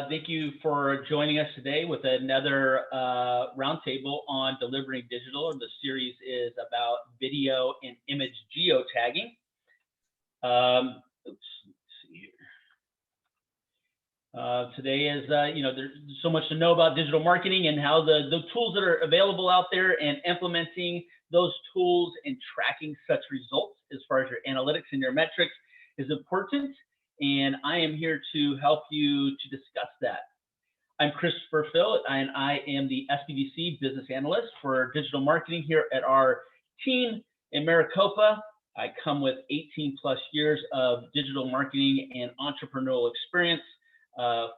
Thank you for joining us today with another roundtable on delivering digital. The series is about video and image geotagging. Let's see here. Today is, there's so much to know about digital marketing and how the tools that are available out there and implementing those tools and tracking such results as far as your analytics and your metrics is important. And I am here to help you to discuss that. I'm Christopher Phil, and I am the SBDC business analyst for digital marketing here at our team in Maricopa. I come with 18 plus years of digital marketing and entrepreneurial experience,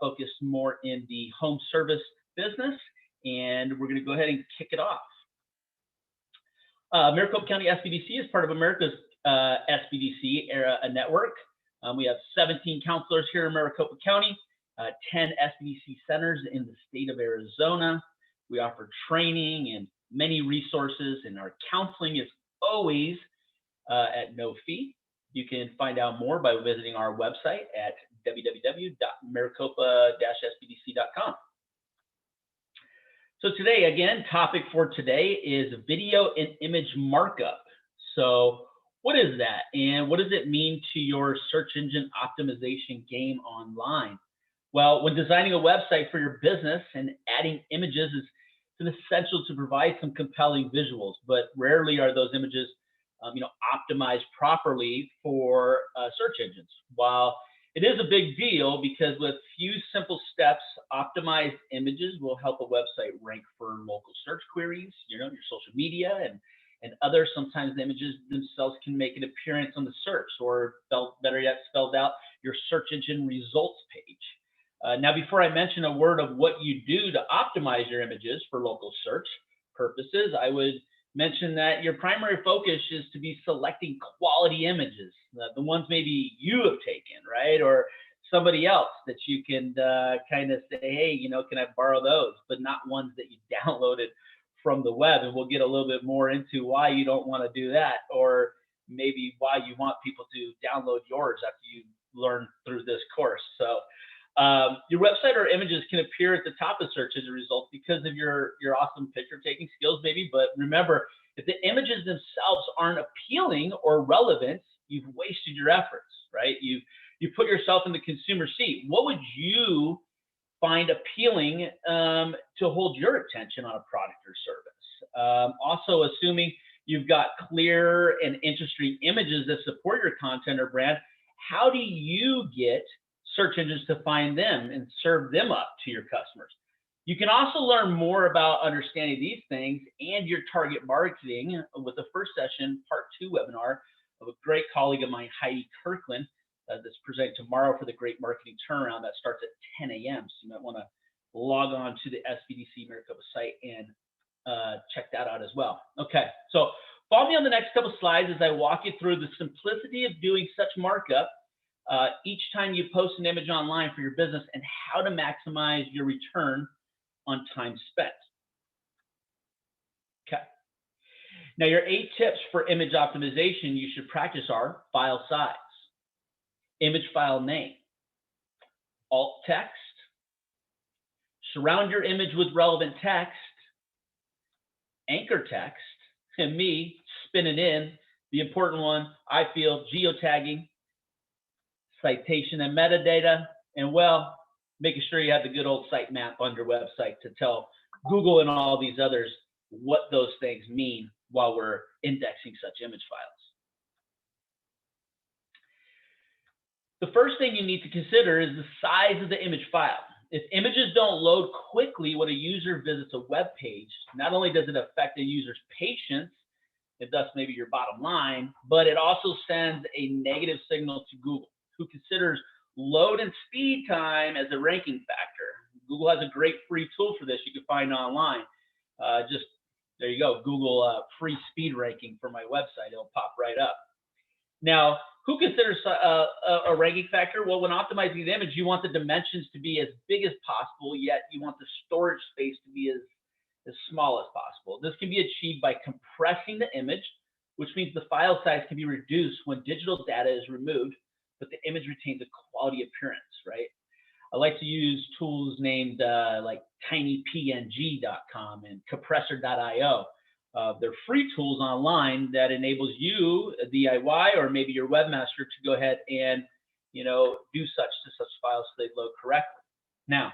focused more in the home service business, and we're going to go ahead and kick it off. Maricopa County SBDC is part of America's SBDC network. We have 17 counselors here in Maricopa County, 10 SBDC centers in the state of Arizona. We offer training and many resources, and our counseling is always at no fee. You can find out more by visiting our website at www.maricopa-sbdc.com. So today, again, topic for today is video and image markup. So what is that, and what does it mean to your search engine optimization game online? Well, when designing a website for your business and adding images is essential to provide some compelling visuals, but rarely are those images optimized properly for search engines. While it is a big deal because with few simple steps, optimized images will help a website rank for local search queries, your social media, and others. Sometimes the images themselves can make an appearance on the search, or better yet, spelled out your search engine results page. Now, before I mention a word of what you do to optimize your images for local search purposes, I would mention that your primary focus is to be selecting quality images, the ones maybe you have taken, right? Or somebody else that you can kind of say, hey, can I borrow those? But not ones that you downloaded from the web. And we'll get a little bit more into why you don't want to do that, or maybe why you want people to download yours after you learn through this course. So your website or images can appear at the top of search as a result because of your awesome picture taking skills maybe, but remember, if the images themselves aren't appealing or relevant, you've wasted your efforts, right? You put yourself in the consumer seat. What would you find appealing to hold your attention on a product or service? Also, assuming you've got clear and interesting images that support your content or brand, how do you get search engines to find them and serve them up to your customers? You can also learn more about understanding these things and your target marketing with the first session, part 2 webinar of a great colleague of mine, Heidi Kirkland, that's presenting tomorrow for the Great Marketing Turnaround. That starts at 10 a.m. So you might want to log on to the SBDC Maricopa site and check that out as well. Okay, so follow me on the next couple slides as I walk you through the simplicity of doing such markup each time you post an image online for your business, and how to maximize your return on time spent. Okay. Now, your 8 tips for image optimization you should practice are file size, image file name, alt text, surround your image with relevant text, anchor text, and me spinning in the important one, I feel, geotagging, citation and metadata, and well, making sure you have the good old sitemap on your website to tell Google and all these others what those things mean while we're indexing such image files. The first thing you need to consider is the size of the image file. If images don't load quickly when a user visits a web page, not only does it affect the user's patience, and thus maybe your bottom line, but it also sends a negative signal to Google, who considers load and speed time as a ranking factor. Google has a great free tool for this you can find online. Just there you go, Google free speed ranking for my website. It'll pop right up. Now, who considers a ranking factor? Well, when optimizing the image, you want the dimensions to be as big as possible, yet you want the storage space to be as small as possible. This can be achieved by compressing the image, which means the file size can be reduced when digital data is removed, but the image retains a quality appearance, right? I like to use tools named like tinypng.com and compressor.io. They're free tools online that enables you, a DIY, or maybe your webmaster, to go ahead and do such to such files so they load correctly. Now,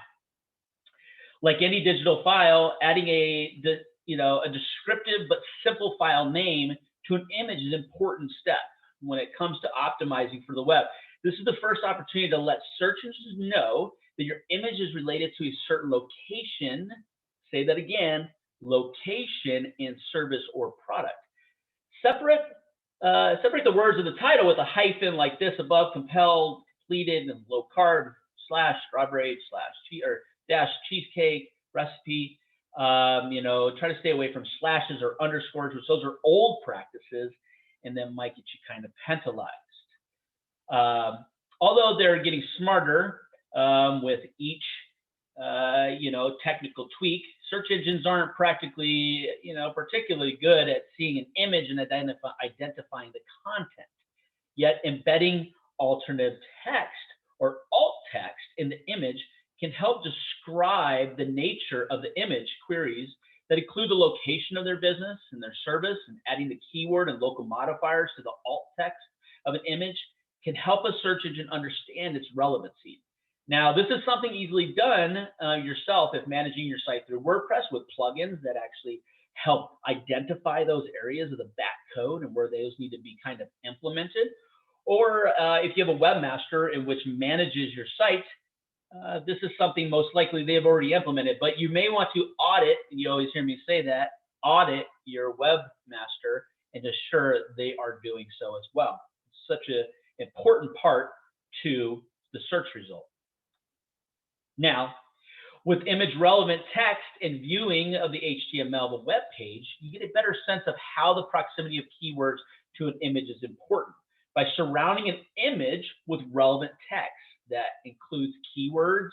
like any digital file, adding a descriptive but simple file name to an image is an important step when it comes to optimizing for the web. This is the first opportunity to let search engines know that your image is related to a certain location. Say that again, location and service or product. Separate the words of the title with a hyphen like this above: compelled, completed, and low carb / strawberry / or dash cheesecake recipe. Try to stay away from slashes or underscores, which those are old practices and then might get you kind of penalized. Although they're getting smarter with each technical tweak, search engines aren't particularly good at seeing an image and identifying the content. Yet embedding alternative text or alt text in the image can help describe the nature of the image. Queries that include the location of their business and their service, and adding the keyword and local modifiers to the alt text of an image can help a search engine understand its relevancy. Now, this is something easily done yourself if managing your site through WordPress with plugins that actually help identify those areas of the back code and where those need to be kind of implemented. Or if you have a webmaster in which manages your site, this is something most likely they've already implemented, but you may want to audit, and you always hear me say that, audit your webmaster and ensure they are doing so as well. It's such an important part to the search result. Now, with image relevant text and viewing of the HTML of a web page, you get a better sense of how the proximity of keywords to an image is important by surrounding an image with relevant text that includes keywords.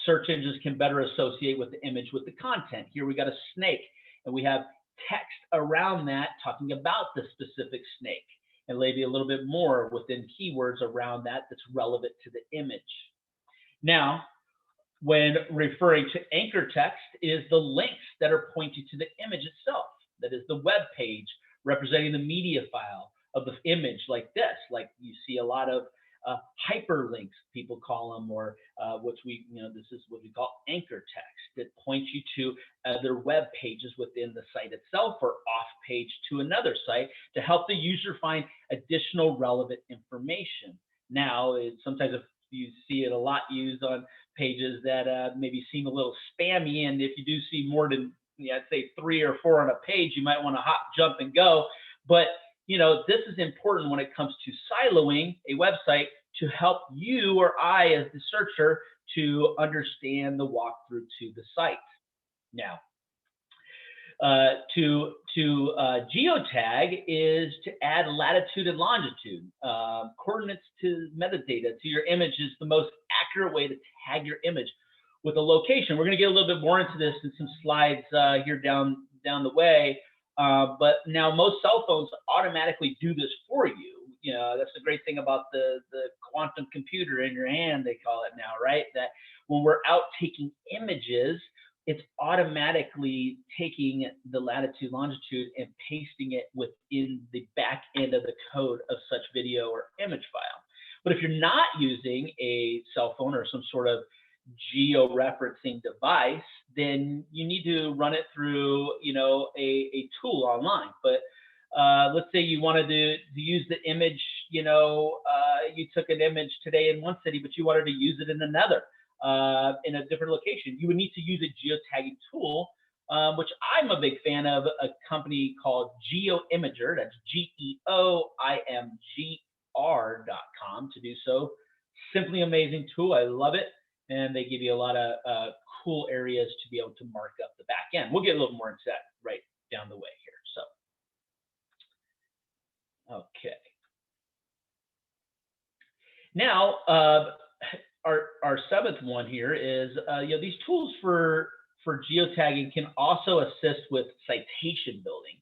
Search engines can better associate with the image with the content. Here we got a snake, and we have text around that talking about the specific snake, and maybe a little bit more within keywords around that that's relevant to the image. Now, when referring to anchor text, is the links that are pointing to the image itself. That is the web page representing the media file of the image, like this. Like you see a lot of hyperlinks, people call them, or this is what we call anchor text that points you to other web pages within the site itself or off page to another site to help the user find additional relevant information. Now, sometimes if you see it a lot used on pages that maybe seem a little spammy, and if you do see more than I'd say 3 or 4 on a page, you might want to hop, jump, and go. But this is important when it comes to siloing a website to help you or I as the searcher to understand the walkthrough to the site. Now, to geotag is to add latitude and longitude. Coordinates to metadata to your image is the most accurate way to tag your image with a location. We're going to get a little bit more into this in some slides here down the way. But now most cell phones automatically do this for you. That's the great thing about the quantum computer in your hand, they call it now, right? That when we're out taking images, it's automatically taking the latitude, longitude, and pasting it within the back end of the code of such video or image file. But if you're not using a cell phone or some sort of geo-referencing device, then you need to run it through, a tool online. But let's say you wanted to use the image, you took an image today in one city, but you wanted to use it in another, in a different location. You would need to use a geotagging tool, which I'm a big fan of, a company called GeoImager. That's GeoImgr.com to do so. Simply amazing tool. I love it. And they give you a lot of cool areas to be able to mark up the back end. We'll get a little more into that right down the way here. So, okay. Now, our seventh one here is, these tools for geotagging can also assist with citation building.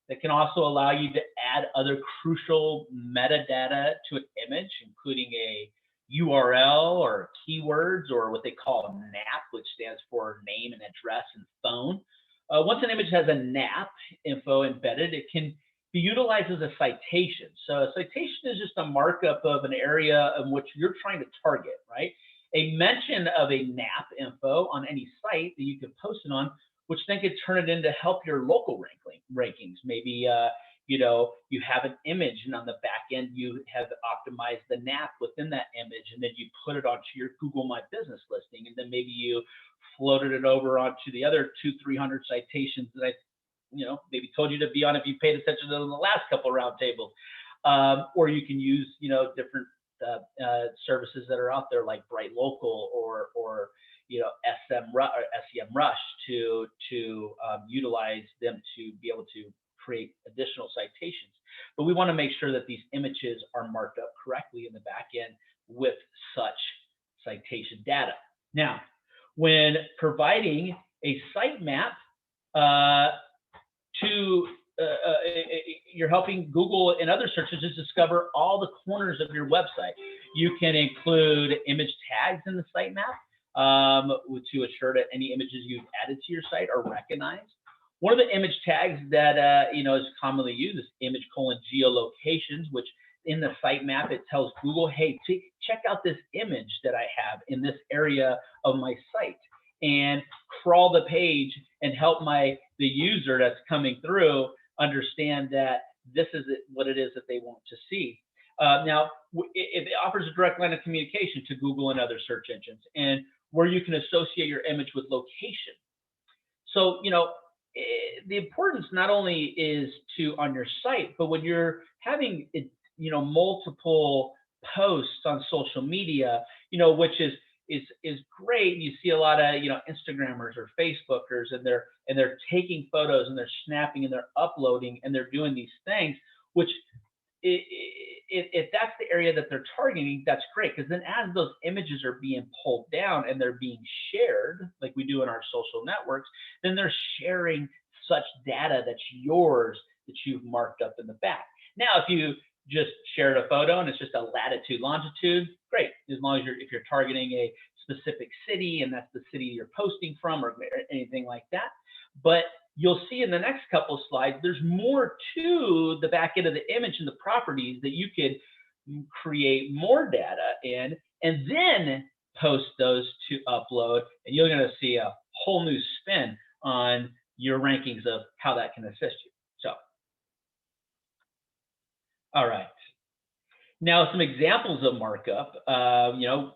That can also allow you to add other crucial metadata to an image, including a URL or keywords, or what they call NAP, which stands for name and address and phone. Once an image has a NAP info embedded, it can be utilized as a citation. So a citation is just a markup of an area in which you're trying to target, right? A mention of a NAP info on any site that you can post it on, which then could turn it into help your local rankings. Maybe you have an image, and on the back end you have optimized the NAP within that image, and then you put it onto your Google My Business listing, and then maybe you floated it over onto the other 200-300 citations that I maybe told you to be on if you paid attention to the last couple of roundtables. Or you can use different services that are out there like Bright Local or SEM Rush to utilize them to be able to create additional citations. But we want to make sure that these images are marked up correctly in the back end with such citation data. Now, when providing a sitemap you're helping Google and other search engines discover all the corners of your website. You can include image tags in the sitemap to assure that any images you've added to your site are recognized. One of the image tags that is commonly used is image:geolocations, which in the sitemap it tells Google, hey, check out this image that I have in this area of my site, and crawl the page and help the user that's coming through understand that this is what it is that they want to see. Now, it offers a direct line of communication to Google and other search engines, and where you can associate your image with location. So, the importance not only is on your site, but when you're having, multiple posts on social media, which is great. You see a lot of Instagrammers or Facebookers, and they're taking photos and they're snapping and they're uploading and they're doing these things, which if that's the area that they're targeting, that's great, because then as those images are being pulled down and they're being shared like we do in our social networks, then they're sharing such data that's yours that you've marked up in the back. Now, if you just shared a photo and it's just a latitude, longitude, great, as long as if you're targeting a specific city and that's the city you're posting from or anything like that. But you'll see in the next couple of slides, there's more to the back end of the image and the properties that you could create more data in, and then post those to upload, and you're going to see a whole new spin on your rankings of how that can assist you. So, all right. Now, some examples of markup.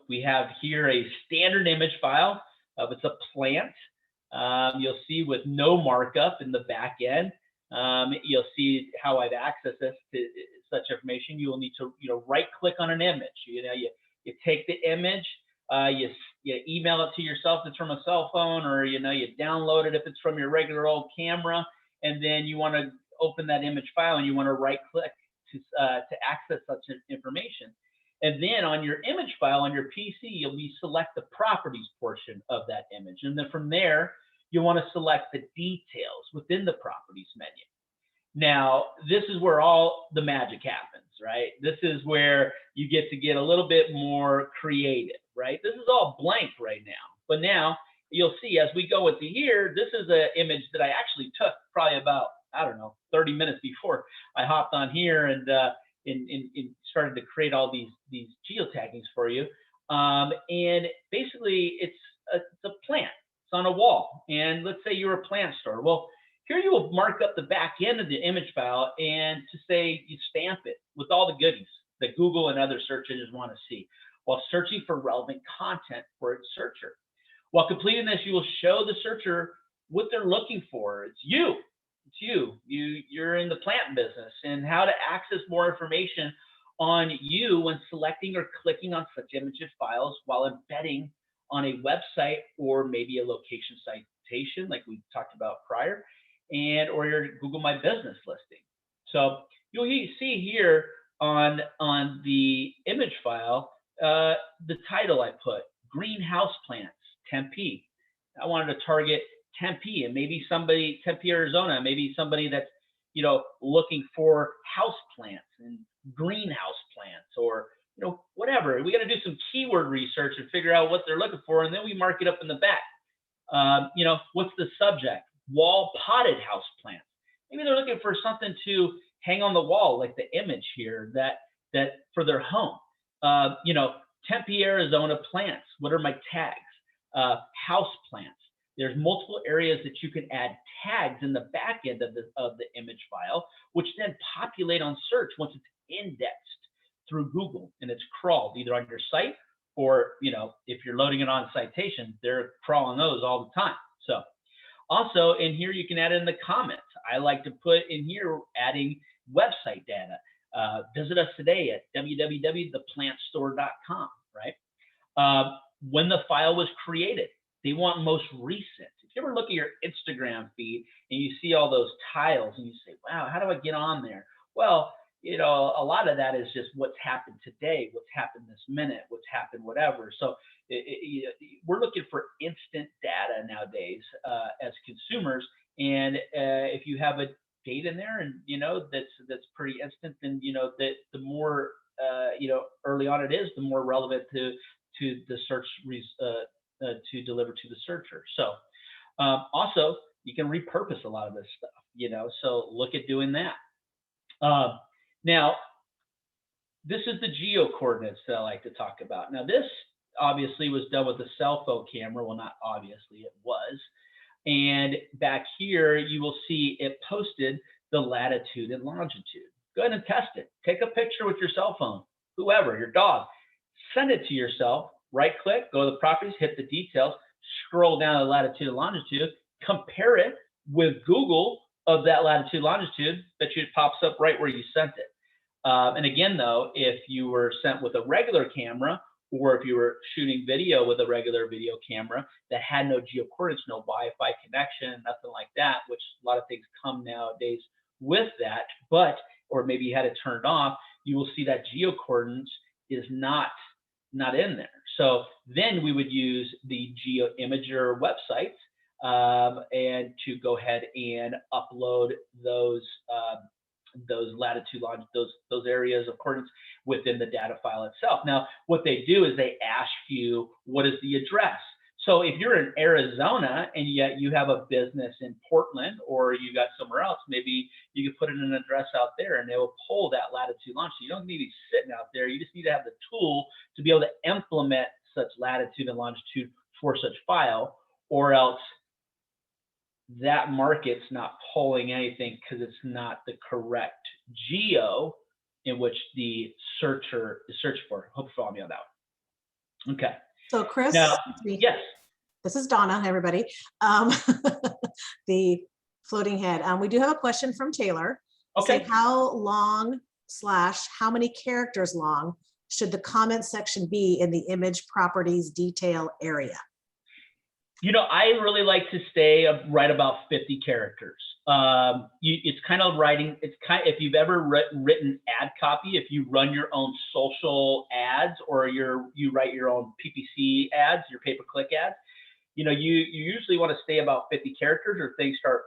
We have here a standard image file. It's a plant. You'll see with no markup in the back end. You'll see how I've accessed this to such information. You will need to right-click on an image. You take the image, you email it to yourself if it's from a cell phone, or you download it if it's from your regular old camera, and then you want to open that image file and you want to right-click to access such information. And then on your image file on your PC, you'll select the properties portion of that image. And then from there, you'll want to select the details within the properties menu. Now, this is where all the magic happens, right? This is where you get a little bit more creative, right? This is all blank right now. But now you'll see as we go into here, this is an image that I actually took probably about, 30 minutes before I hopped on here and started to create all these geotaggings for you. And basically, it's a plant. It's on a wall. And let's say you're a plant store. Well, here you will mark up the back end of the image file and to say you stamp it with all the goodies that Google and other search engines want to see while searching for relevant content for its searcher. While completing this, you will show the searcher what they're looking for. It's you. You're in the plant business, and how to access more information on you when selecting or clicking on such images files while embedding on a website or maybe a location citation like we talked about prior, or your Google My Business listing. So you'll see here on the image file the title I put, Greenhouse Plants, Tempe. I wanted to target Tempe, and maybe somebody, Tempe, Arizona, maybe somebody that's looking for house plants and greenhouse plants, or whatever. We got to do some keyword research and figure out what they're looking for, and then we mark it up in the back. What's the subject? Wall potted house plants. Maybe they're looking for something to hang on the wall, like the image here that for their home. Tempe, Arizona plants. What are my tags? House plants. There's multiple areas that you can add tags in the back end of the image file, which then populate on search once it's indexed through Google and it's crawled either on your site or, if you're loading it on citation, they're crawling those all the time. So also in here, you can add in the comments. I like to put in here adding website data. Visit us today at www.theplantstore.com, right? When the file was created. They want most recent. If you ever look at your Instagram feed and you see all those tiles and you say, wow, how do I get on there? Well, a lot of that is just what's happened today, what's happened this minute, what's happened, whatever. So we're looking for instant data nowadays as consumers. And if you have a date in there and, that's pretty instant, then, that the more, early on it is, the more relevant to the search to deliver to the searcher. So also you can repurpose a lot of this stuff, so look at doing that. Now, this is the geo coordinates that I like to talk about. Now, this obviously was done with a cell phone camera. Well, not obviously, it was. And back here, you will see it posted the latitude and longitude. Go ahead and test it. Take a picture with your cell phone, whoever, your dog. Send it to yourself. Right click, go to the properties, hit the details, scroll down to the latitude and longitude, compare it with Google of that latitude longitude, that pops up right where you sent it. And again, though, if you were sent with a regular camera, or if you were shooting video with a regular video camera that had no geo coordinates, no Wi-Fi connection, nothing like that, which a lot of things come nowadays with that, or maybe you had it turned off, you will see that geo coordinates is not in there. So then we would use the geo imager websites and to go ahead and upload those latitude, those areas of coordinates within the data file itself. Now, what they do is they ask you, what is the address? So if you're in Arizona and yet you have a business in Portland or you got somewhere else, maybe you could put in an address out there and they will pull that latitude longitude. You don't need to be sitting out there. You just need to have the tool to be able to implement such latitude and longitude for such file, or else that market's not pulling anything because it's not the correct geo in which the searcher is searching for. Hope you follow me on that one. Okay. So Chris, now, yes. This is Donna, everybody. The floating head. We do have a question from Taylor. Okay. So how long / how many characters long should the comment section be in the image properties detail area? I really like to stay right about 50 characters. It's kind of writing. If you've ever written ad copy, if you run your own social ads or you write your own PPC ads, your pay-per-click ads, you usually want to stay about 50 characters or things start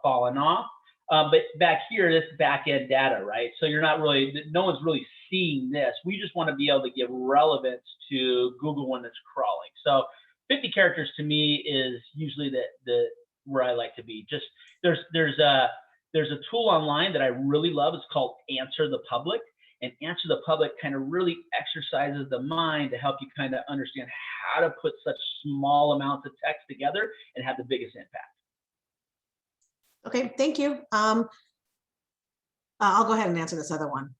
falling off. But back here, this back-end data, right? So no one's really seeing this. We just want to be able to give relevance to Google when it's crawling. So 50 characters to me is usually the where I like to be. Just there's a tool online that I really love. It's called Answer the Public, and Answer the Public kind of really exercises the mind to help you kind of understand how to put such small amounts of text together and have the biggest impact. Okay, thank you. I'll go ahead and answer this other one.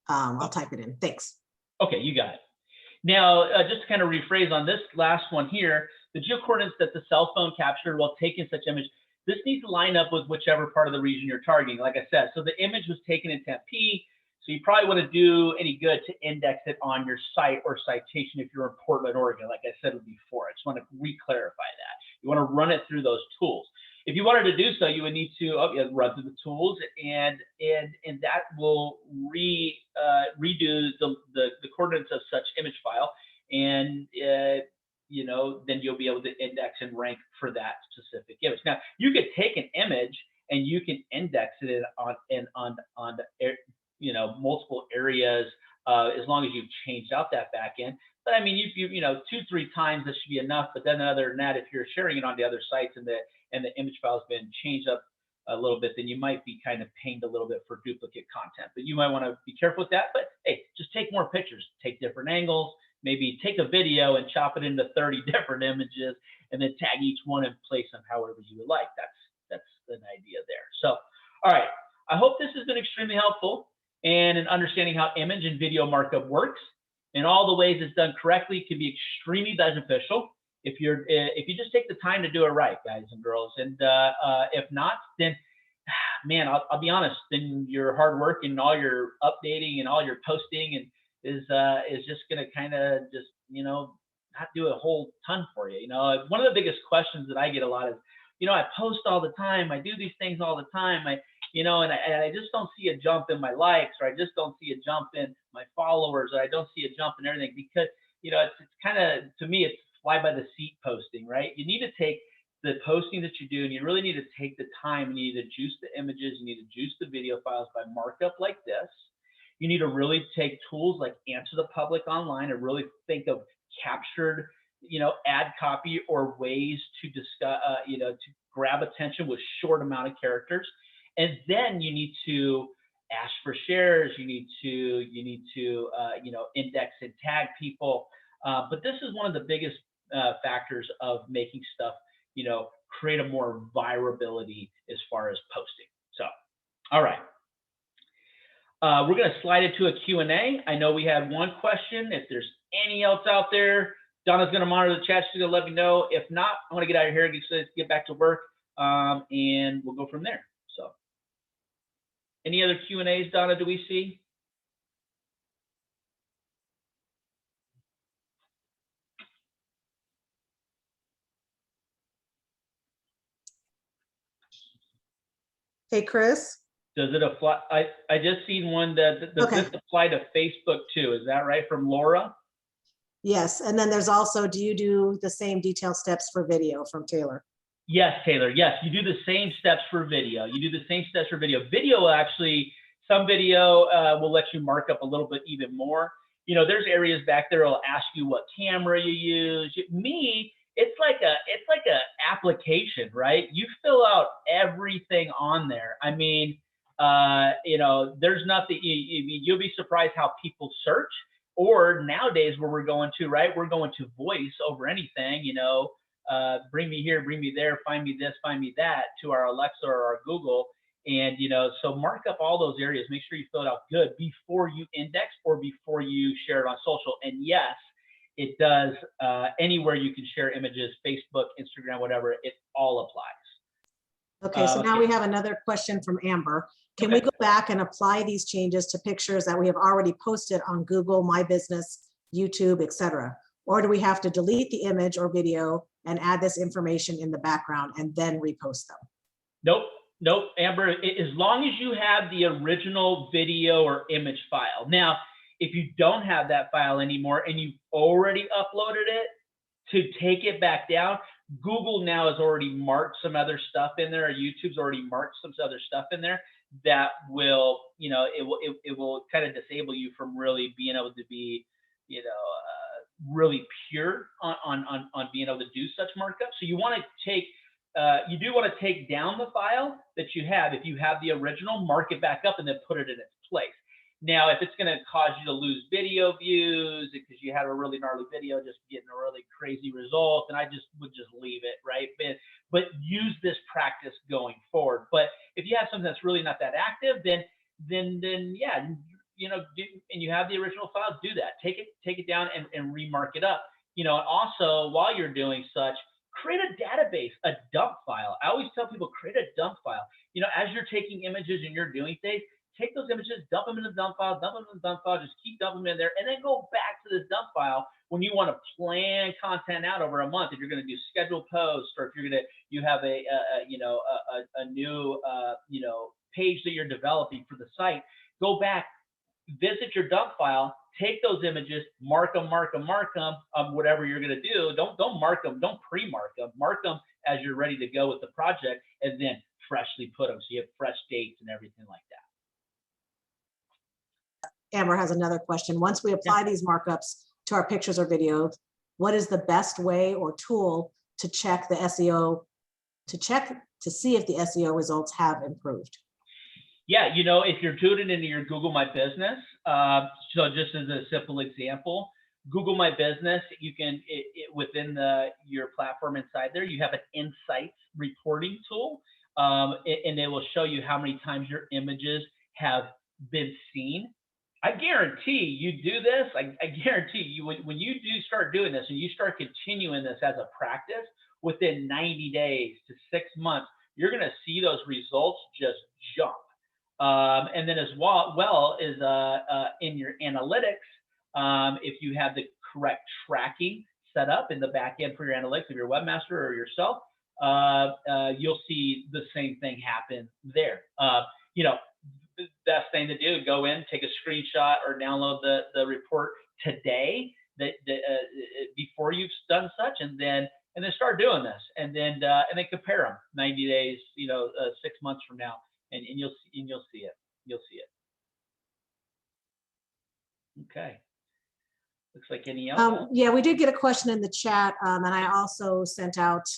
I'll type it in. Thanks. Okay, you got it. Now, just to kind of rephrase on this last one here, the geocoordinates that the cell phone captured while taking such image, this needs to line up with whichever part of the region you're targeting, like I said. So the image was taken in Tempe, so you probably wouldn't do any good to index it on your site or citation if you're in Portland, Oregon, like I said before. I just want to re-clarify that. You want to run it through those tools. If you wanted to do so, you would need to run through the tools, and that will redo the coordinates of such image file, and then you'll be able to index and rank for that specific image. Now, you could take an image and you can index it on multiple areas as long as you've changed out that back end. But I mean, you know, 2-3 times that should be enough. But then other than that, if you're sharing it on the other sites and the image file has been changed up a little bit, then you might be kind of pinged a little bit for duplicate content. But you might want to be careful with that. But hey, just take more pictures, take different angles, maybe take a video and chop it into 30 different images, and then tag each one and place them however you would like. That's an idea there. So, all right, I hope this has been extremely helpful and in understanding how image and video markup works and all the ways it's done correctly can be extremely beneficial if you just take the time to do it right, guys and girls. And if not, then man, I'll be honest, then your hard work and all your updating and all your posting and is just gonna kind of just, you know, not do a whole ton for you. You know, one of the biggest questions that I get a lot is, you know, I post all the time, I do these things all the time, you know, and I just don't see a jump in my likes, or I just don't see a jump in my followers, or I don't see a jump in everything, because, you know, it's kind of, to me, it's fly by the seat posting, right? You need to take the posting that you do, and you really need to take the time, and you need to juice the images, you need to juice the video files by markup like this. You need to really take tools like Answer the Public Online and really think of captured, you know, ad copy or ways to discuss, you know, to grab attention with short amount of characters. And then you need to ask for shares. You need to, you know, index and tag people. But this is one of the biggest factors of making stuff, you know, create a more virability as far as posting. So, all right. We're going to slide it to a Q&A. I know we had one question. If there's any else out there, Donna's going to monitor the chat. She's going to let me know. If not, I'm going to get out of here and get back to work, and we'll go from there. So, any other Q&As, Donna, do we see? Hey, Chris. Does it apply? I just seen one that does this apply to Facebook too? Is that right, from Laura? Yes, and then there's also, do you do the same detailed steps for video, from Taylor? Yes, Taylor. Yes, you do the same steps for video. You do the same steps for video. Video actually, some video will let you mark up a little bit even more. You know, there's areas back there that'll ask you what camera you use. It's like a application, right? You fill out everything on there. I mean, you know, there's nothing, you'll be surprised how people search. Or nowadays where we're going to, right? We're going to voice over anything, you know, bring me here, bring me there, find me this, find me that, to our Alexa or our Google. And, you know, so mark up all those areas. Make sure you fill it out good before you index or before you share it on social. And yes, it does, anywhere you can share images, Facebook, Instagram, whatever, it all applies. Okay, so now we have another question from Amber. Can we go back and apply these changes to pictures that we have already posted on Google, My Business, YouTube, etc.? Or do we have to delete the image or video and add this information in the background and then repost them? Nope, Amber, as long as you have the original video or image file. Now, if you don't have that file anymore and you've already uploaded it, to take it back down, Google now has already marked some other stuff in there, or YouTube's already marked some other stuff in there that will, you know, it will kind of disable you from really being able to be, you know, really pure on being able to do such markup. So you want to take, you do want to take down the file that you have. If you have the original, mark it back up and then put it in its place. Now, if it's going to cause you to lose video views because you had a really gnarly video just getting a really crazy result, then I would just leave it, right? But use this practice going forward. But if you have something that's really not that active, then yeah, you know, and you have the original file, do that. Take it down and remark it up. You know, and also while you're doing such, create a database, a dump file. I always tell people, create a dump file. You know, as you're taking images and you're doing things, take those images, dump them in the dump file, just keep dumping them in there, and then go back to the dump file when you want to plan content out over a month. If you're going to do scheduled posts, or if you have a new you know, page that you're developing for the site, go back, visit your dump file, take those images, mark them, whatever you're going to do. Don't mark them, don't pre-mark them, mark them as you're ready to go with the project, and then freshly put them so you have fresh dates and everything like that. Amber has another question. Once we apply these markups to our pictures or videos, what is the best way or tool to check the SEO, to see if the SEO results have improved? Yeah, if you're doing it into your Google My Business, so just as a simple example, Google My Business, you can, within your platform inside there, you have an insights reporting tool, and it will show you how many times your images have been seen. I guarantee you do this. I guarantee you, when you do start doing this and you start continuing this as a practice, within 90 days to 6 months, you're going to see those results just jump. And then as well as in your analytics, if you have the correct tracking set up in the back end for your analytics of your webmaster or yourself, you'll see the same thing happen there. The best thing to do, go in, take a screenshot or download the report today before you've done such, and then start doing this, and then compare them 90 days, 6 months from now, and you'll see it. You'll see it. Okay. Looks like any else? Yeah, we did get a question in the chat, and I also sent out,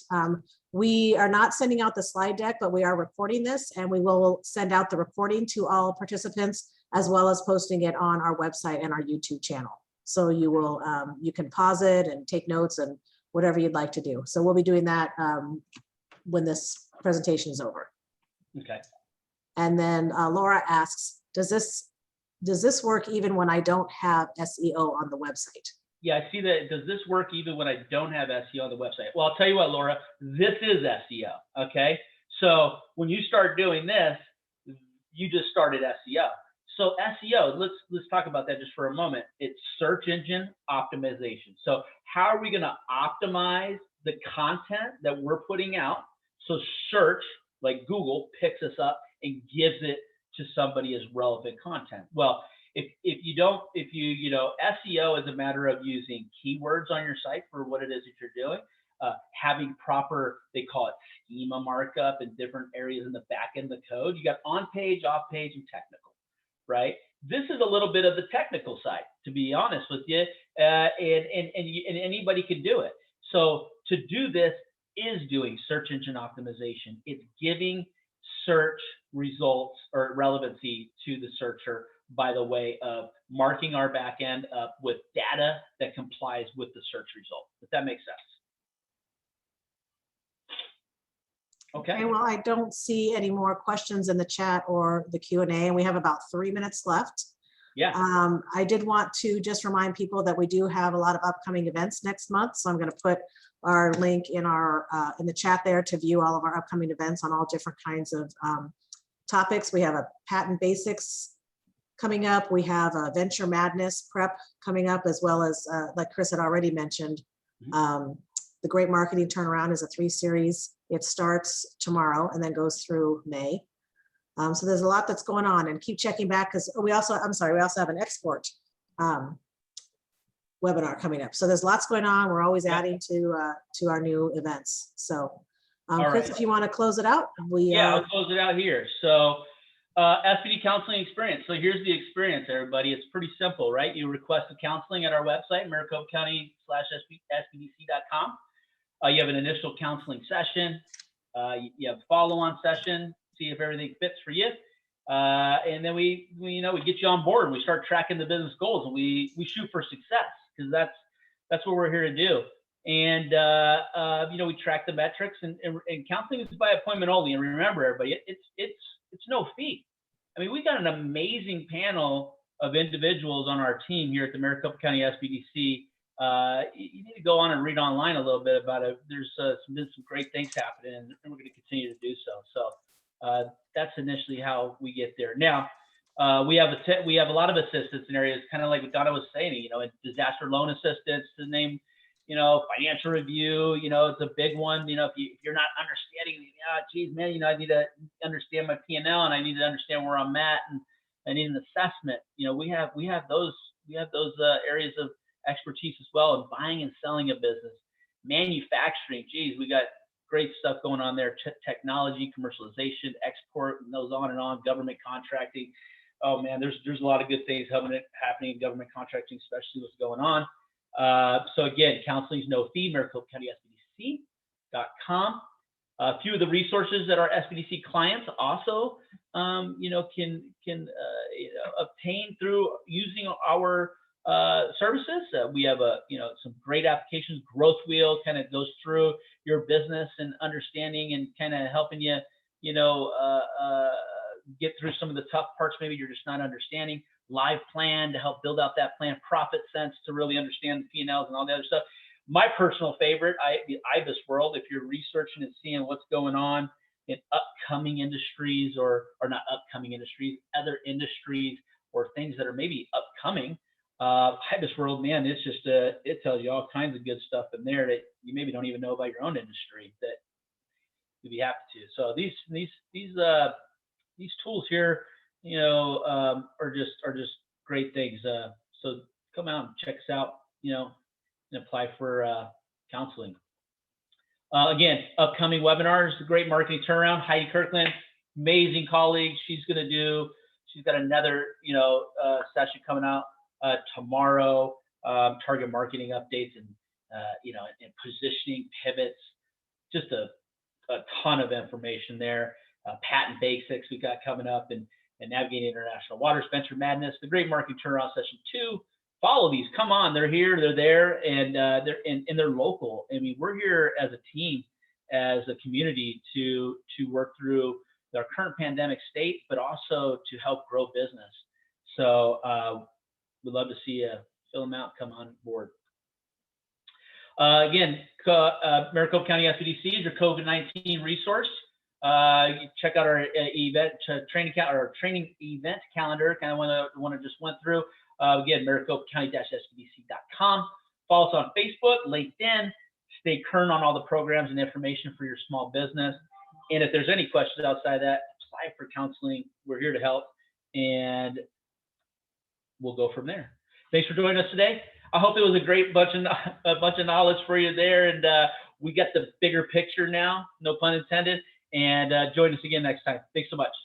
we are not sending out the slide deck, but we are recording this, and we will send out the recording to all participants, as well as posting it on our website and our YouTube channel. So you will, you can pause it and take notes and whatever you'd like to do. So we'll be doing that when this presentation is over. Okay. And then Laura asks, does this work even when I don't have SEO on the website? Yeah, I see that. Does this work even when I don't have SEO on the website? Well, I'll tell you what, Laura, this is SEO, okay? So when you start doing this, you just started SEO. So SEO, let's talk about that just for a moment. It's search engine optimization. So how are we going to optimize the content that we're putting out so search, like Google, picks us up and gives it to somebody as relevant content? Well, if SEO is a matter of using keywords on your site for what it is that you're doing, having proper, they call it schema markup in different areas in the back end of the code. You got on page, off page, and technical, right? This is a little bit of the technical side, to be honest with you, and anybody can do it. So to do this is doing search engine optimization. It's giving search results or relevancy to the searcher by the way of marking our back end up with data that complies with the search result, if that makes sense. Okay. Well, I don't see any more questions in the chat or the Q&A, and we have about 3 minutes left. Yeah. I did want to just remind people that we do have a lot of upcoming events next month. So I'm going to put our link in our in the chat there to view all of our upcoming events on all different kinds of topics. We have a patent basics coming up. We have a venture madness prep coming up, as well as like Chris had already mentioned, the Great Marketing Turnaround is a 3-series. It starts tomorrow and then goes through May. So there's a lot that's going on, and keep checking back because we also have an export webinar coming up. So there's lots going on. We're always adding to our new events. So Chris, if you want to close it out. I'll close it out here. So SPD counseling experience. So here's the experience, everybody. It's pretty simple, right? You request a counseling at our website, Maricopa County/SBDC.com. You have an initial counseling session. You have a follow-on session, see if everything fits for you. And then we get you on board and we start tracking the business goals, and we shoot for success, because that's what we're here to do. And we track the metrics, and counseling is by appointment only. And remember, everybody, it's no fee. I mean, we got an amazing panel of individuals on our team here at the Maricopa County SBDC. You need to go on and read online a little bit about it. There's been some great things happening, and we're going to continue to do so. So that's initially how we get there. Now, we have a lot of assistance in areas, kind of like what Donna was saying, disaster loan assistance, to name, financial review, it's a big one. If you're not understanding, geez, man, I need to understand my P&L, and I need to understand where I'm at, and I need an assessment. We have those areas of expertise as well in buying and selling a business. Manufacturing, geez, we got great stuff going on there. Technology, commercialization, export, and those on and on. Government contracting. oh man, there's a lot of good things happening in government contracting, especially what's going on. So again, counseling is no fee, Maricopa County SBDC.com. A few of the resources that our SBDC clients also, can obtain through using our services. We have some great applications. Growth Wheel kind of goes through your business and understanding and kind of helping you, get through some of the tough parts maybe you're just not understanding. Live Plan to help build out that plan. Profit Sense to really understand the P&Ls and all the other stuff. My personal favorite, the IBIS World, if you're researching and seeing what's going on in upcoming industries or not upcoming industries, other industries or things that are maybe upcoming, IBIS World, man, it's just, it tells you all kinds of good stuff in there that you maybe don't even know about your own industry that you'd be happy to. So these tools here, are just great things. So come out and check us out, and apply for counseling. Again, upcoming webinars, the Great Marketing Turnaround. Heidi Kirkland, amazing colleague. She's got another, session coming out tomorrow. Target marketing updates and and positioning pivots. Just a ton of information there. Patent basics we got coming up and navigating international waters. Venture Madness, the Great Marketing Turnaround session 2. Follow these. Come on, they're here, they're there, and they're local. I mean, we're here as a team, as a community to work through our current pandemic state, but also to help grow business. So we'd love to see you fill them out, come on board. Again, Maricopa County SBDC is your COVID-19 resource. You check out our training event calendar, kind of one I just went through. Again, Maricopa County-SBDC.com. Follow us on Facebook, LinkedIn. Stay current on all the programs and information for your small business. And if there's any questions outside that, apply for counseling. We're here to help, and we'll go from there. Thanks for joining us today. I hope it was a great bunch of knowledge for you there, and we got the bigger picture now, no pun intended. And join us again next time. Thanks so much.